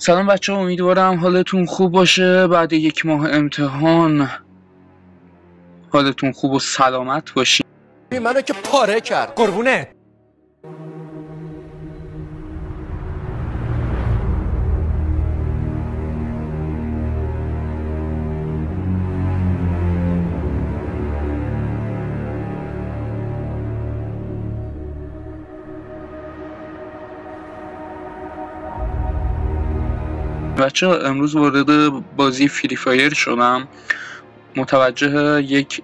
سلام بچه ها، امیدوارم حالتون خوب باشه. بعد 1 ماه امتحان حالتون خوب و سلامت باشین. منو که پاره کرد قربونه. بچه ها امروز وارد بازی فری فایر شدم. متوجه یک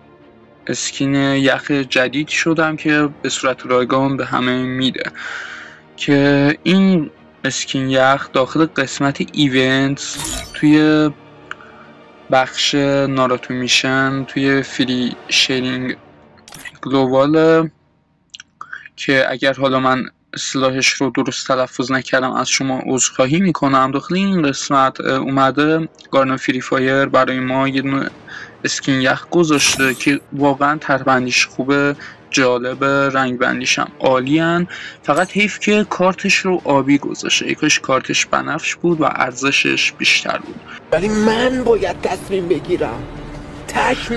اسکین یخ جدید شدم که به صورت رایگان به همه میده که این اسکین یخ داخل قسمت ایونت توی بخش ناراتو میشن توی فری شیرینگ گلوبال، که اگر حالا من اصطلاحش رو درست تلفظ نکردم از شما عذرخواهی میکنم. داخل این قسمت اومده گارنا فری فایر برای ما یه دونه اسکین یخ گذاشته که واقعا طرح‌بندیش خوبه، جالب، رنگ بندیش هم عالیان. فقط حیف که کارتش رو آبی گذاشته، ای کاش کارتش بنفش بود و ارزشش بیشتر بود. ولی من باید تصمیم بگیرم،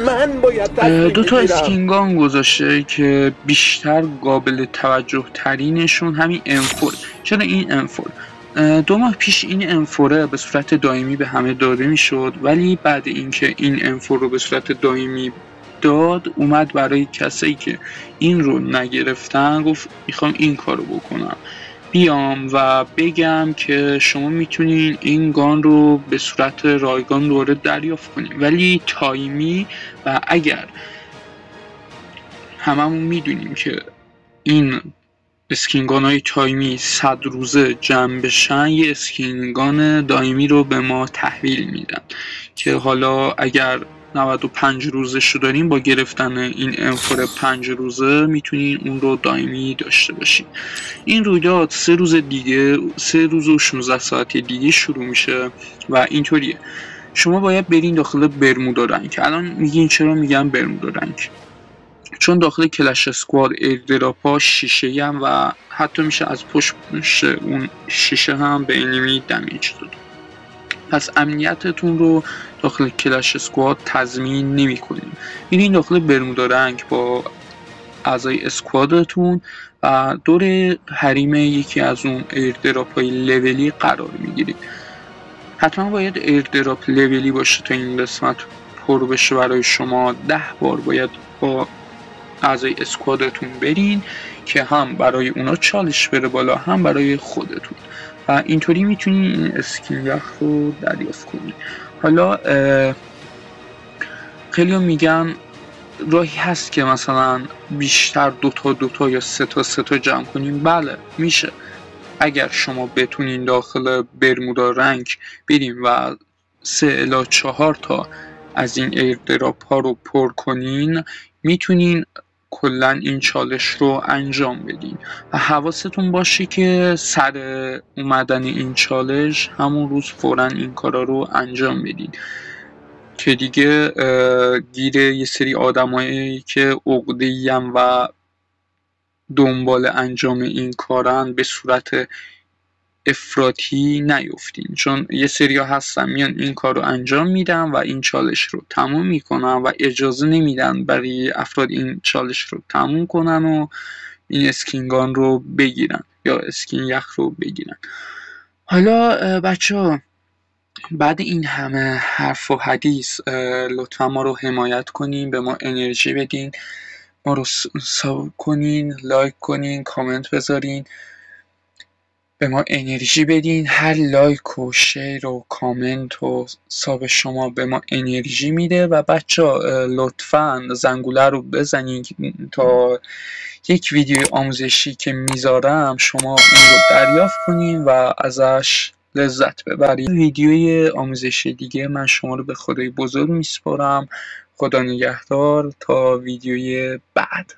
من باید تصمیم دو تا بگیرم. اسکینگان گذاشته که بیشتر قابل توجه ترینشون همین انفور. چرا این انفور؟ 2 ماه پیش این انفوره به صورت دائمی به همه داده میشد، ولی بعد اینکه این انفور رو به صورت دائمی داد، اومد برای کسایی که این رو نگرفتن گفت میخوام این کارو بکنم، بیام و بگم که شما میتونین این گان رو به صورت رایگان دوباره دریافت کنین، ولی تایمی. و اگر هممون میدونیم که این اسکینگان های تایمی 100 روزه جمع بشن، یه اسکینگان دائمی رو به ما تحویل میدن که حالا اگر 95 روزش رو داریم، با گرفتن این انفور 5 روزه میتونین اون رو دائمی داشته باشین. این رویداد 3 روز دیگه، 3 روز و 16 ساعت دیگه شروع میشه و اینطوریه. شما باید برین داخل برمودا رنگ. الان میگین چرا میگم برمودا رنگ؟ چون داخل کلش اسکواد ایردراپا شیشه هم و حتی میشه از پشت اون شیشه هم به انیمی دمیج داد. پس امنیتتون رو داخل کلش اسکواد تضمین نمی کنیم. میرین داخل برمودا رنگ با اعضای اسکوادتون و دور حریم یکی از اون ایردراپ های لولی قرار میگیرید. حتما باید ایردراپ لولی باشه تا این قسمت پر بشه برای شما. 10 بار باید با اعضای اسکوادتون برین که هم برای اونا چالش بره بالا، هم برای خودتون، و اینطوری میتونین این اسکین یخ رو دریافت کنین. حالا خیلی میگن راهی هست که مثلا بیشتر دوتا یا سه تا جمع کنیم. بله میشه، اگر شما بتونین داخل برمودا رنگ بریم و 3 الی 4 تا از این ایردراپ ها رو پر کنین، میتونین کلا این چالش رو انجام بدین. و حواستون باشه که سر اومدن این چالش همون روز فوراً این کارا رو انجام بدین، که دیگه گیر یه سری آدمایی که عقده‌این و دنبال انجام این کارن به صورت افراطی نیفتین. چون یه سریا هستن میان این کار رو انجام میدن و این چالش رو تموم میکنن و اجازه نمیدن برای افراد این چالش رو تموم کنن و این اسکینگان رو بگیرن یا اسکین یخ رو بگیرن. حالا بچه ها، بعد این همه حرف و حدیث لطفا ما رو حمایت کنین، به ما انرژی بدین، ما رو ساب کنین، لایک کنین، کامنت بذارین، به ما انرژی بدین. هر لایک و شیر و کامنت و ساب شما به ما انرژی میده. و بچه ها لطفا زنگوله رو بزنین تا یک ویدیو آموزشی که میذارم شما اون رو دریافت کنین و ازش لذت ببرید. ویدیوی آموزشی دیگه من شما رو به خدای بزرگ میسپارم. خدا نگهدار تا ویدیوی بعد.